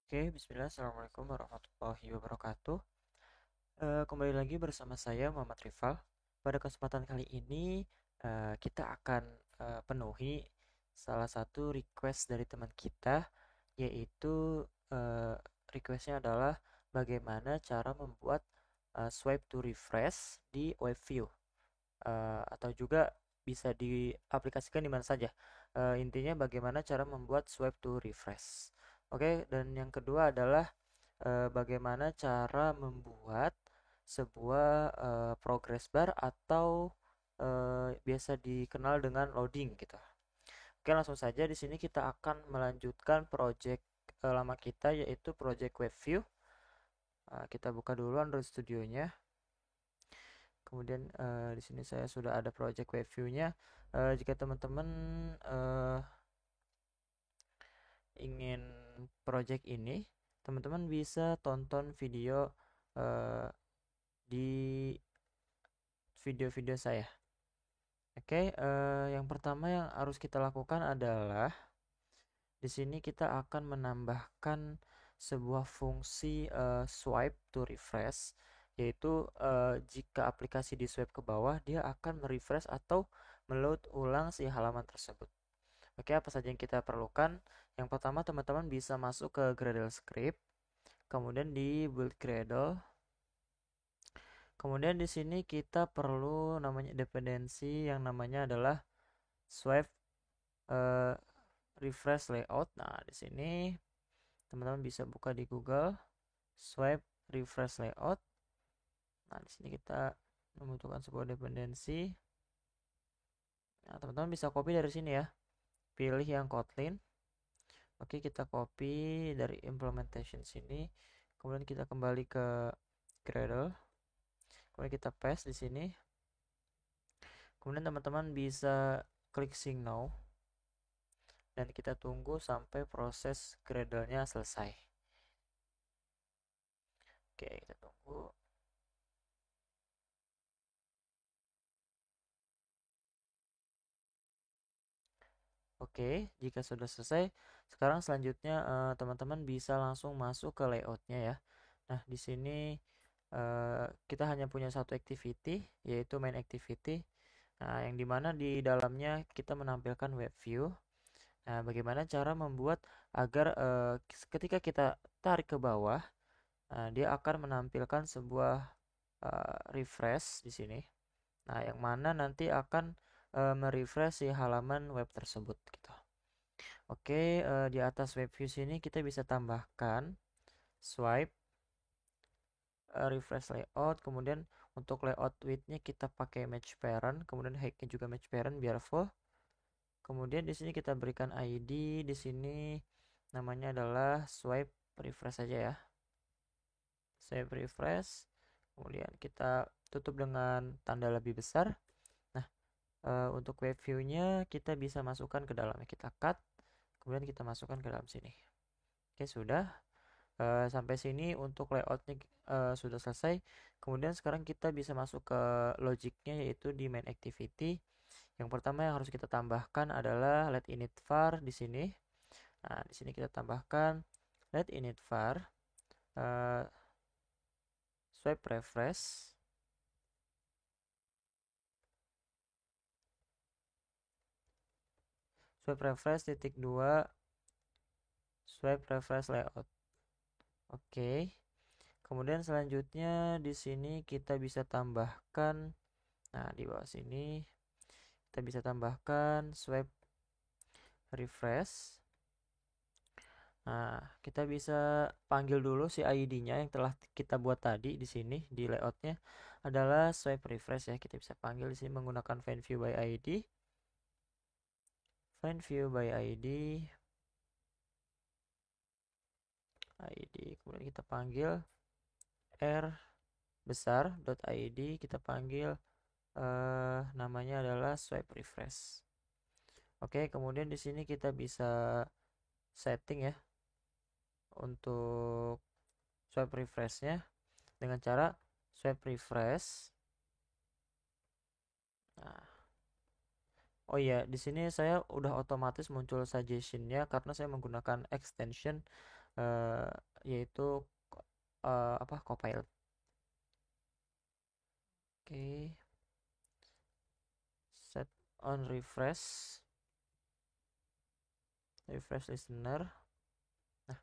Oke, bismillah, assalamualaikum warahmatullahi wabarakatuh. Kembali lagi bersama saya Muhammad Rifal. Pada kesempatan kali ini kita akan penuhi salah satu request dari teman kita, yaitu requestnya adalah bagaimana cara membuat swipe to refresh di web view. Atau juga bisa diaplikasikan di mana saja. Intinya bagaimana cara membuat swipe to refresh. Oke, dan yang kedua adalah bagaimana cara membuat sebuah progress bar atau biasa dikenal dengan loading gitu. Oke, langsung saja di sini kita akan melanjutkan project lama kita, yaitu project WebView. Kita buka dulu Android Studio-nya. Kemudian di sini saya sudah ada project WebView-nya. Jika teman-teman ingin project ini, teman-teman bisa tonton video eh, di video-video saya. Oke, yang pertama yang harus kita lakukan adalah di sini kita akan menambahkan sebuah fungsi swipe to refresh, yaitu jika aplikasi di swipe ke bawah, dia akan merefresh atau meload ulang si halaman tersebut. Oke, apa saja yang kita perlukan? Yang pertama, teman-teman bisa masuk ke Gradle script, kemudian di build Gradle. Kemudian di sini kita perlu namanya dependensi yang namanya adalah swipe eh, refresh layout. Nah, di sini teman-teman bisa buka di Google swipe refresh layout. Nah, di sini kita membutuhkan sebuah dependensi. Nah, teman-teman bisa copy dari sini ya. Pilih yang Kotlin. Oke, kita copy dari implementation sini. Kemudian kita kembali ke Gradle. Kemudian kita paste di sini. Kemudian teman-teman bisa klik sync now dan kita tunggu sampai proses Gradle-nya selesai. Oke, kita tunggu. Oke, jika sudah selesai, sekarang selanjutnya teman-teman bisa langsung masuk ke layoutnya ya. Nah, di sini kita hanya punya satu activity, yaitu main activity. Nah, yang dimana di dalamnya kita menampilkan web view. Nah, bagaimana cara membuat agar ketika kita tarik ke bawah, dia akan menampilkan sebuah refresh di sini. Nah, yang mana nanti akan merefresh si halaman web tersebut gitu. Oke, di atas web view sini kita bisa tambahkan swipe, refresh layout, kemudian untuk layout width-nya kita pakai match parent, kemudian height-nya juga match parent biar full. Kemudian di sini kita berikan ID, di sini namanya adalah swipe refresh saja ya. Swipe refresh. Kemudian kita tutup dengan tanda lebih besar. Nah, untuk web view-nya kita bisa masukkan ke dalamnya. Kita cut, kemudian kita masukkan ke dalam sini. Oke, sudah. Sampai sini untuk layoutnya sudah selesai. Kemudian sekarang kita bisa masuk ke logiknya, yaitu di main activity. Yang pertama yang harus kita tambahkan adalah let init var di sini. Nah, di sini kita tambahkan let init var uh, swipe refresh. Swipe refresh titik 2 swipe refresh layout. Oke. Kemudian selanjutnya di sini kita bisa tambahkan, nah di bawah sini kita bisa tambahkan swipe refresh. Nah, kita bisa panggil dulu si ID-nya yang telah kita buat tadi di sini di layoutnya adalah swipe refresh ya. Kita bisa panggil di sini menggunakan find view by ID. Find view by ID. ID. Kemudian kita panggil r besar dot .id. Kita panggil namanya adalah swipe refresh. Oke, kemudian di sini kita bisa setting ya untuk swipe refresh-nya dengan cara swipe refresh. Nah, oh iya, di sini saya udah otomatis muncul suggestion-nya karena saya menggunakan extension eh, yaitu apa, Copilot. Oke, set on refresh listener. Nah,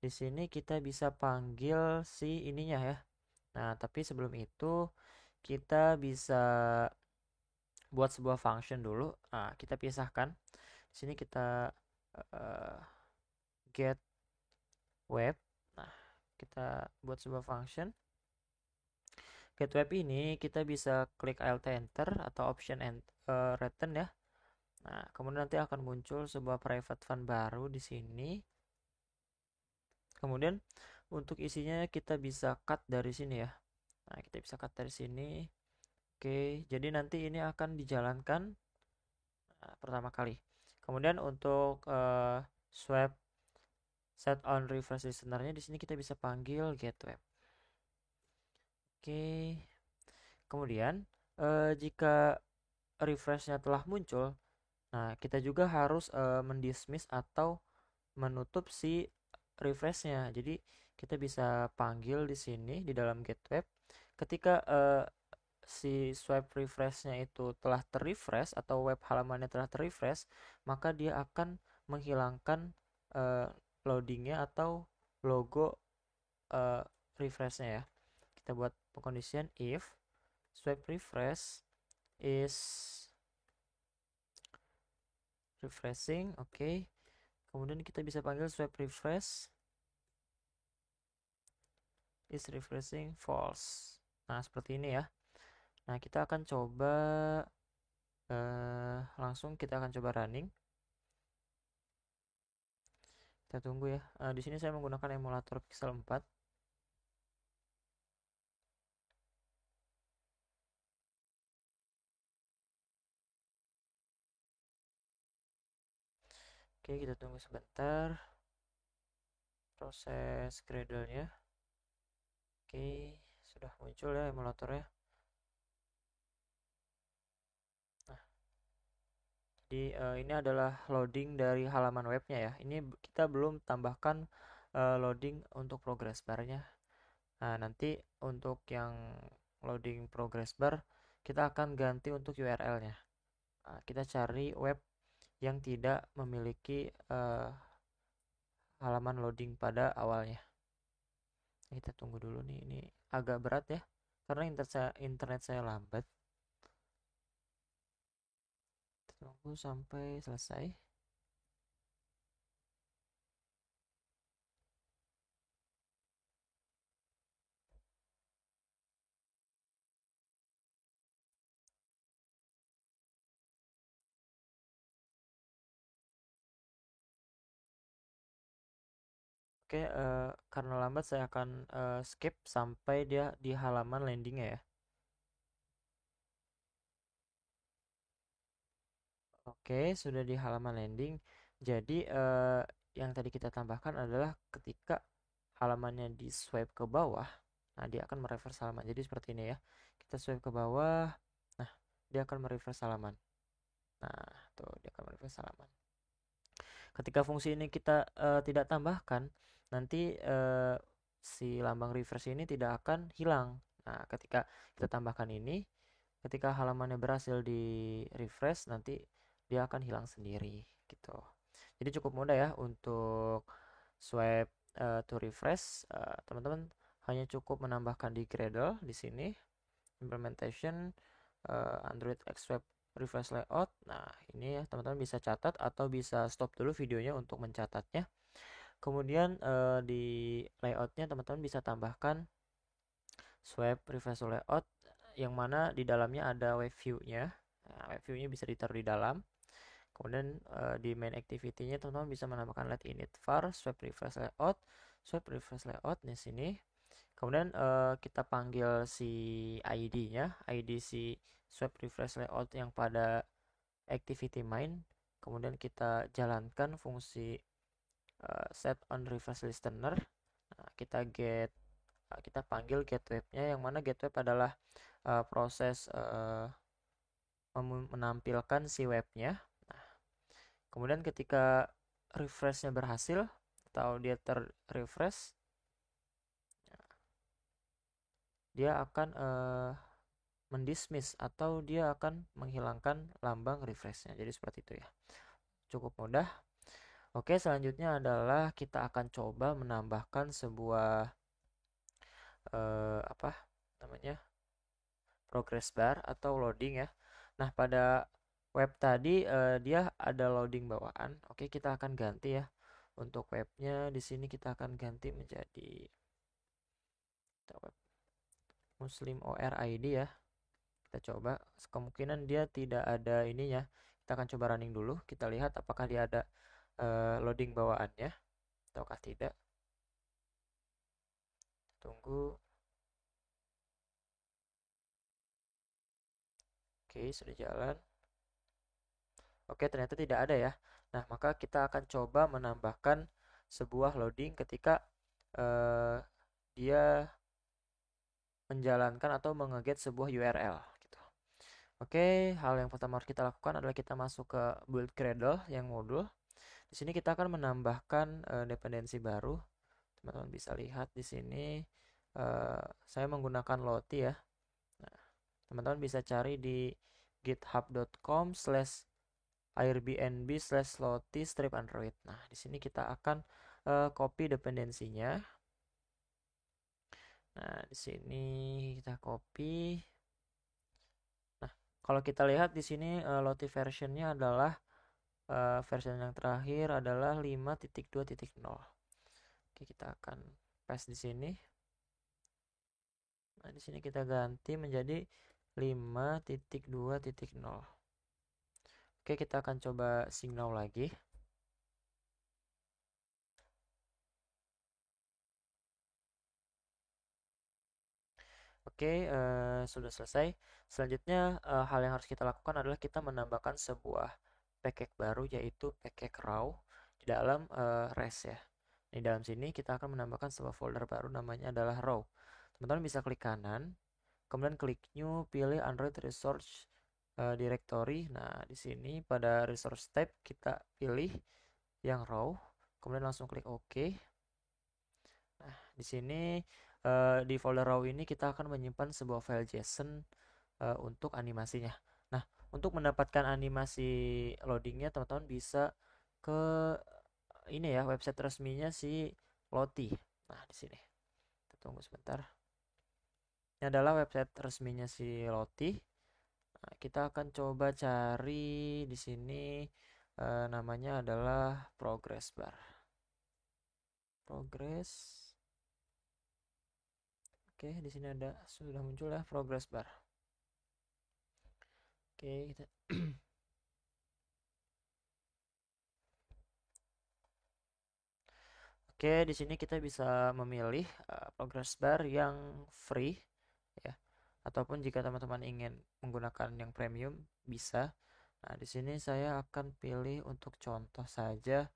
di sini kita bisa panggil si ininya ya. Nah, tapi sebelum itu kita bisa buat sebuah function dulu. Nah, kita pisahkan. Di sini kita uh, get web. Nah, kita buat sebuah function. Get web ini kita bisa klik Alt Enter atau Option Return ya. Nah, kemudian nanti akan muncul sebuah private fund baru di sini. Kemudian untuk isinya kita bisa cut dari sini ya. Nah, kita bisa cut dari sini. Oke, jadi nanti ini akan dijalankan pertama kali. Kemudian untuk swap set on refresh listener-nya di sini kita bisa panggil get web. Oke. Kemudian jika refresh-nya telah muncul, nah kita juga harus mendismiss atau menutup si refresh-nya. Jadi kita bisa panggil di sini di dalam get web ketika si swipe refresh-nya itu telah terrefresh atau web halamannya telah terrefresh, maka dia akan menghilangkan uh, loadingnya atau logo uh, refresh-nya ya. Kita buat condition if swipe refresh is refreshing, oke. Kemudian kita bisa panggil swipe refresh is refreshing false. Nah, seperti ini ya. Nah, kita akan coba langsung kita akan coba running. Kita tunggu ya. Di sini saya menggunakan emulator Pixel 4. Oke, kita tunggu sebentar proses Gradle-nya. Oke, sudah muncul ya emulatornya. Nah, jadi ini adalah loading dari halaman webnya ya. Ini kita belum tambahkan loading untuk progress bar-nya. Nah, nanti untuk yang loading progress bar kita akan ganti untuk URL-nya. Nah, kita cari web yang tidak memiliki halaman loading pada awalnya. Kita tunggu dulu nih, ini agak berat ya karena internet saya lambat. Tunggu sampai selesai. Oke, karena lambat saya akan skip sampai dia di halaman landingnya ya. Oke, sudah di halaman landing. Jadi yang tadi kita tambahkan adalah ketika halamannya di swipe ke bawah, nah dia akan mereverse halaman. Jadi seperti ini ya. Kita swipe ke bawah, nah dia akan mereverse halaman. Nah, tuh dia akan mereverse halaman. Ketika fungsi ini kita tidak tambahkan, nanti si lambang reverse ini tidak akan hilang. Nah, ketika kita tambahkan ini, ketika halamannya berhasil di refresh, nanti dia akan hilang sendiri gitu. Jadi cukup mudah ya untuk swipe to refresh. Teman-teman hanya cukup menambahkan di Gradle di sini implementation Android X Web refresh layout. Nah, ini ya teman-teman bisa catat atau bisa stop dulu videonya untuk mencatatnya. Kemudian di layoutnya teman-teman bisa tambahkan swipe refresh layout yang mana di dalamnya ada web view-nya. Nah, web view-nya bisa ditaruh di dalam. Kemudian di main activity-nya teman-teman bisa menambahkan let init var swipe refresh layout di sini. Kemudian kita panggil si ID-nya, ID si swipe refresh layout yang pada activity main. Kemudian kita jalankan fungsi set on refresh listener. Nah, kita panggil get web-nya yang mana get web adalah proses menampilkan si webnya. Nah, kemudian ketika refresh-nya berhasil, atau dia terrefresh, dia akan mendismiss atau dia akan menghilangkan lambang refreshnya. Jadi seperti itu ya. Cukup mudah. Oke, selanjutnya adalah kita akan coba menambahkan sebuah apa namanya, progress bar atau loading ya. Nah, pada web tadi dia ada loading bawaan. Oke, kita akan ganti ya. Untuk webnya di sini kita akan ganti menjadi web Muslim OR ID ya. Kita coba, kemungkinan dia tidak ada ininya. Kita akan coba running dulu, kita lihat apakah dia ada loading bawaannya ataukah tidak. Tunggu. Oke, sudah jalan. Oke, ternyata tidak ada ya. Nah, maka kita akan coba menambahkan sebuah loading ketika eh, dia menjalankan atau mengeget sebuah URL gitu. Oke, hal yang pertama harus kita lakukan adalah kita masuk ke build Gradle yang modul. Di sini kita akan menambahkan dependensi baru. Teman-teman bisa lihat di sini saya menggunakan Lottie ya. Nah, teman-teman bisa cari di github.com/airbnb/lottie strip android. Nah, di sini kita akan copy dependensinya. Nah, di sini kita copy. Nah, kalau kita lihat di sini Lottie versionnya adalah version yang terakhir adalah 5.2.0. Oke, kita akan paste di sini. Nah, di sini kita ganti menjadi 5.2.0. Oke, kita akan coba signal lagi. Oke, sudah selesai. Selanjutnya, hal yang harus kita lakukan adalah kita menambahkan sebuah package baru, yaitu package raw di dalam res ya. Di dalam sini kita akan menambahkan sebuah folder baru, namanya adalah raw. Teman-teman bisa klik kanan, kemudian klik new, pilih Android Resource Directory. Nah, di sini pada resource type kita pilih yang raw, kemudian langsung klik OK. Nah, di sini di folder raw ini kita akan menyimpan sebuah file JSON untuk animasinya. Nah, untuk mendapatkan animasi loadingnya, teman-teman bisa ke ini ya, website resminya si Lottie. Nah, di sini. Kita tunggu sebentar. Ini adalah website resminya si Lottie. Nah, kita akan coba cari di sini namanya adalah progress bar. Progress. Oke, di sini ada sudah muncul ya progress bar. Oke, kita Oke, di sini kita bisa memilih progress bar yang free ya. Ataupun jika teman-teman ingin menggunakan yang premium bisa. Nah, di sini saya akan pilih untuk contoh saja.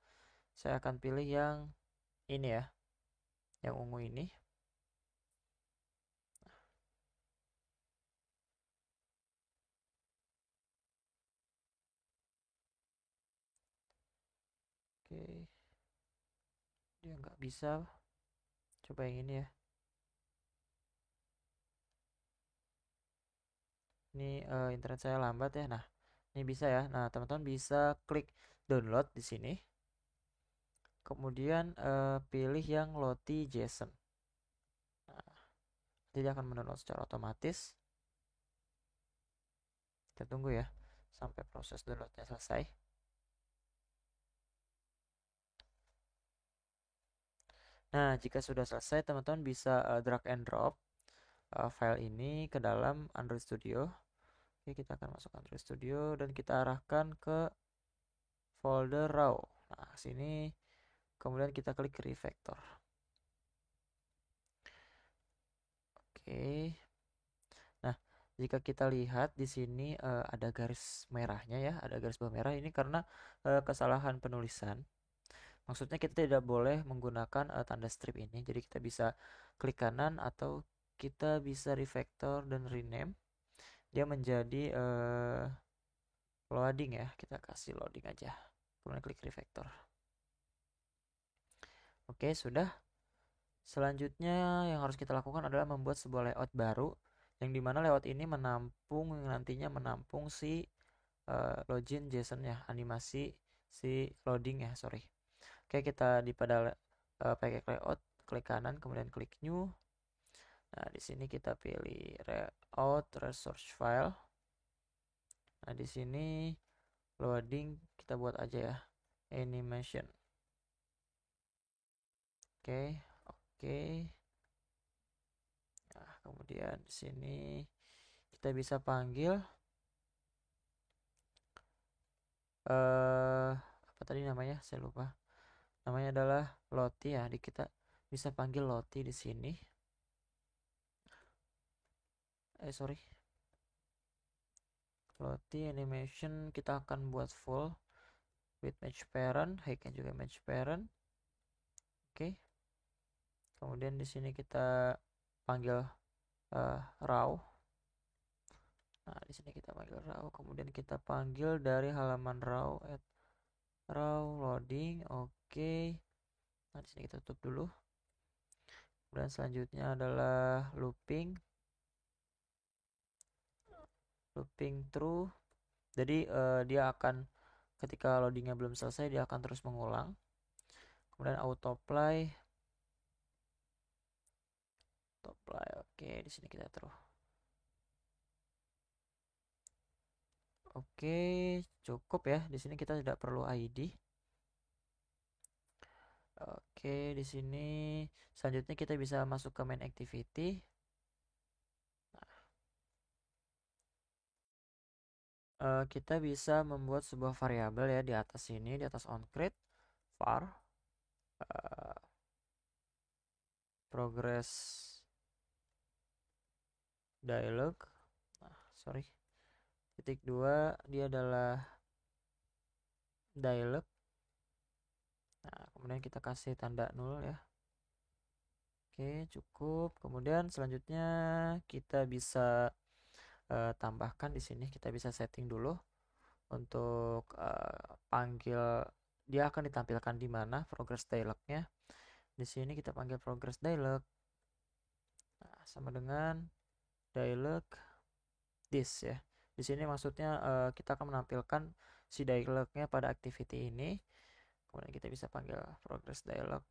Saya akan pilih yang ini ya, yang ungu ini. Oke, dia nggak bisa. Coba yang ini ya. Ini internet saya lambat ya. Nah, ini bisa ya. Nah, teman-teman bisa klik download di sini. Kemudian pilih yang Lottie JSON. Nah, jadi akan mendownload secara otomatis. Kita tunggu ya sampai proses downloadnya selesai. Nah, jika sudah selesai, teman-teman bisa drag and drop file ini ke dalam Android Studio. Oke, kita akan masuk Android Studio dan kita arahkan ke folder raw. Nah, sini kemudian kita klik refactor. Oke. Nah, jika kita lihat di sini ada garis merahnya ya, ada garis bawah merah ini karena kesalahan penulisan. Maksudnya kita tidak boleh menggunakan tanda strip ini. Jadi kita bisa klik kanan atau kita bisa refactor dan rename. Dia menjadi loading ya. Kita kasih loading aja. Kemudian klik refactor. Oke, sudah. Selanjutnya yang harus kita lakukan adalah membuat sebuah layout baru yang dimana layout ini nantinya menampung si login JSON ya, animasi si loading ya, sorry. Oke, kita di pada package layout, klik kanan, kemudian klik new. Nah, di sini kita pilih layout resource file. Nah, di sini loading kita buat aja ya, animation. Oke, oke. Nah, kemudian di sini kita bisa panggil apa tadi namanya? Saya lupa. Namanya adalah Loti ya. Kita bisa panggil Loti di sini. Sorry. Loti animation kita akan buat full with match parent, height-nya juga match parent. Oke. Kemudian di sini kita panggil raw. Nah, di sini kita panggil raw, kemudian kita panggil dari halaman raw loading. Oke. Nah, di sini kita tutup dulu. Kemudian selanjutnya adalah looping true. Jadi dia akan ketika loadingnya belum selesai dia akan terus mengulang. Kemudian autoplay. Oke, di sini kita terus. Oke, cukup ya. Di sini kita tidak perlu ID. Oke, di sini selanjutnya kita bisa masuk ke main activity. Kita bisa membuat sebuah variabel ya di atas sini, di atas onCreate var progress dialog. Nah, sorry. Titik 2 dia adalah dialog. Nah, kemudian kita kasih tanda nol ya. Oke, cukup. Kemudian selanjutnya kita bisa tambahkan di sini, kita bisa setting dulu untuk panggil dia akan ditampilkan di mana progress dialognya. Di sini kita panggil progress dialog. Nah, sama dengan dialog this ya. Di sini maksudnya kita akan menampilkan si dialognya pada activity ini. Kemudian kita bisa panggil progress dialog.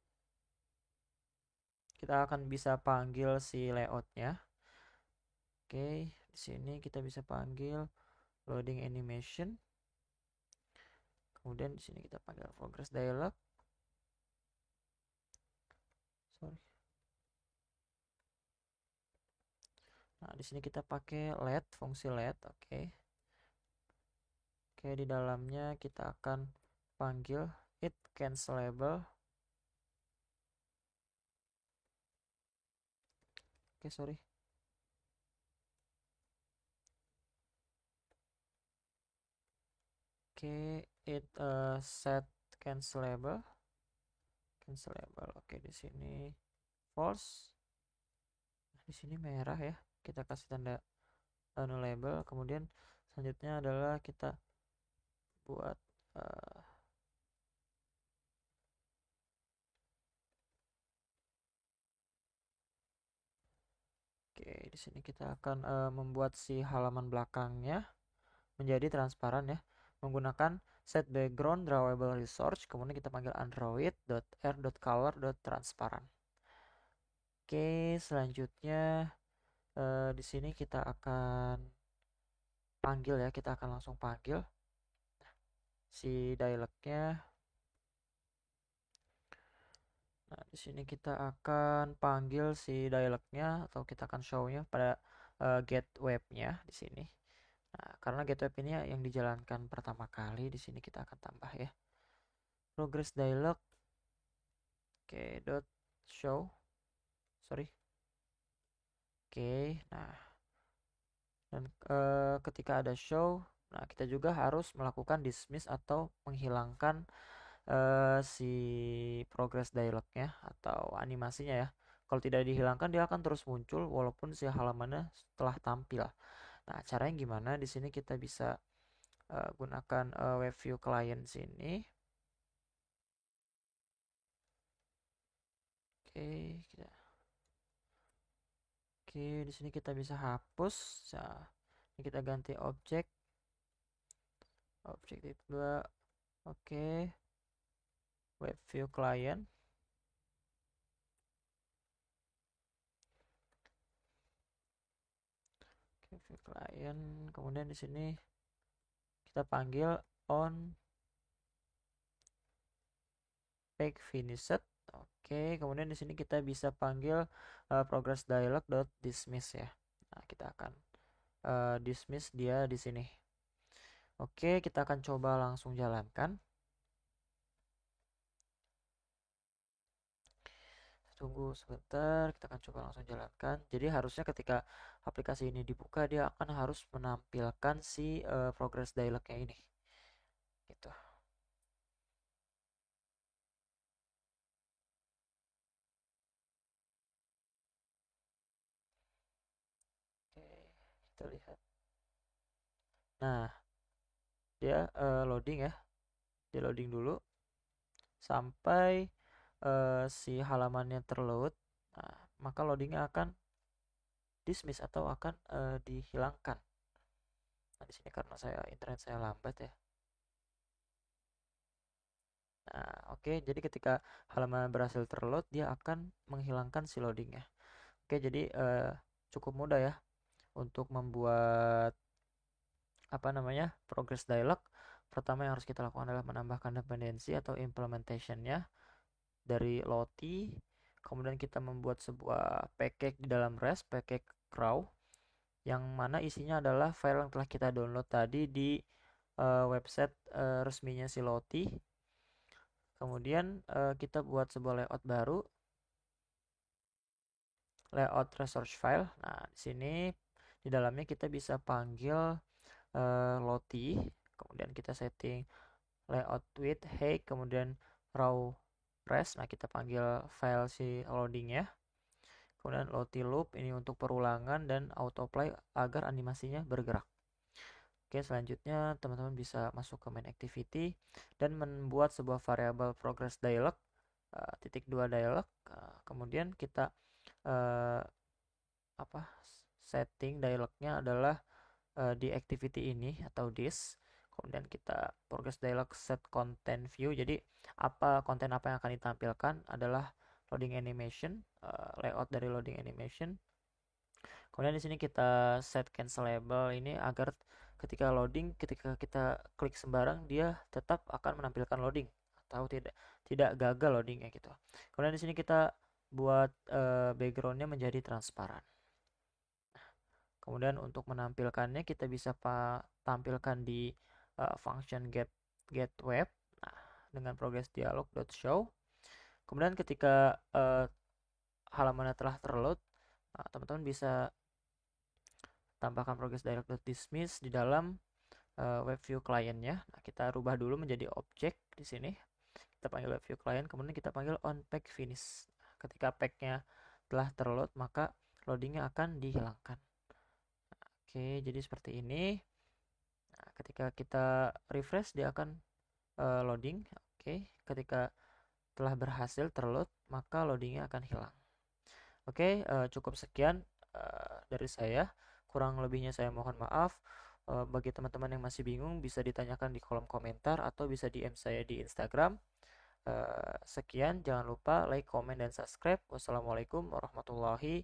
Kita akan bisa panggil si layoutnya. Oke, di sini kita bisa panggil loading animation. Kemudian di sini kita panggil progress dialog. Sorry. Nah, di sini kita pakai let, fungsi let, oke. Oke, di dalamnya kita akan panggil it cancelable. Oke, sorry. Oke, it set cancelable. Oke, di sini false. Nah, di sini merah ya. Kita kasih tanda nullable. Kemudian selanjutnya adalah kita buat oke, di sini kita akan membuat si halaman belakangnya menjadi transparan ya, menggunakan set background drawable resource, kemudian kita panggil android.r.color.transparent. Oke, selanjutnya di sini kita akan panggil ya, kita akan langsung panggil si dialognya. Nah, di sini kita akan panggil si dialognya atau kita akan show-nya pada get web-nya di sini. Nah, karena get web ini yang dijalankan pertama kali, di sini kita akan tambah ya. Progress dialog. Oke, dot show. Sorry. Oke, nah dan ketika ada show, nah kita juga harus melakukan dismiss atau menghilangkan si progress dialognya atau animasinya ya. Kalau tidak dihilangkan dia akan terus muncul walaupun si halamannya telah tampil. Nah, caranya gimana? Di sini kita bisa gunakan web view client sini. Oke, di sini kita bisa hapus. Nah, ini kita ganti objek. Objek tipe 2. Oke, web view client. Oke, view client. Kemudian di sini kita panggil on page finished. Oke, kemudian di sini kita bisa panggil progress dialog dot dismiss ya. Nah, kita akan dismiss dia di sini. Oke, kita akan coba langsung jalankan. Tunggu sebentar, kita akan coba langsung jalankan. Jadi harusnya ketika aplikasi ini dibuka, dia akan harus menampilkan si progress dialognya ini. Gitu. Oke, kita lihat. Nah, dia loading ya. Dia loading dulu sampai si halamannya terload. Nah, maka loadingnya akan dismiss atau akan dihilangkan. Nah, di sini karena internet saya lambat ya. Nah, oke, jadi ketika halaman berhasil terload, dia akan menghilangkan si loadingnya. Oke, jadi cukup mudah ya untuk membuat apa namanya progress dialog. Pertama yang harus kita lakukan adalah menambahkan dependensi atau implementationnya dari Lottie. Kemudian kita membuat sebuah package di dalam REST, package crawl, yang mana isinya adalah file yang telah kita download tadi di website resminya si Lottie. Kemudian kita buat sebuah layout baru, layout resource file. Nah, di sini di dalamnya kita bisa panggil Lottie, kemudian kita setting layout width, height, kemudian raw res. Nah, kita panggil file si loadingnya. Kemudian Lottie loop ini untuk perulangan dan autoplay agar animasinya bergerak. Oke, selanjutnya teman-teman bisa masuk ke main activity dan membuat sebuah variabel progress dialog, titik 2 dialog. Kemudian kita uh, apa setting dialognya adalah di activity ini atau this. Kemudian kita progress dialog set content view. Jadi konten apa yang akan ditampilkan adalah loading animation, layout dari loading animation. Kemudian di sini kita set cancelable ini agar ketika loading, ketika kita klik sembarang, dia tetap akan menampilkan loading atau tidak gagal loadingnya gitu. Kemudian di sini kita buat backgroundnya menjadi transparan. Kemudian untuk menampilkannya kita bisa tampilkan di function get web. Nah, dengan progress dialog.show. Kemudian ketika halamannya telah terload, teman-teman bisa tambahkan progress dialog.dismiss di dalam web view client-nya. Nah, kita rubah dulu menjadi objek di sini. Kita panggil web view client, kemudian kita panggil on page finish. Nah, ketika pack-nya telah terload, maka loadingnya akan dihilangkan. Oke, jadi seperti ini. Nah, ketika kita refresh, dia akan loading. Oke, ketika telah berhasil terload, maka loadingnya akan hilang. Oke, cukup sekian dari saya. Kurang lebihnya saya mohon maaf. Bagi teman-teman yang masih bingung, bisa ditanyakan di kolom komentar atau bisa DM saya di Instagram. Sekian, jangan lupa like, comment, dan subscribe. Wassalamualaikum warahmatullahi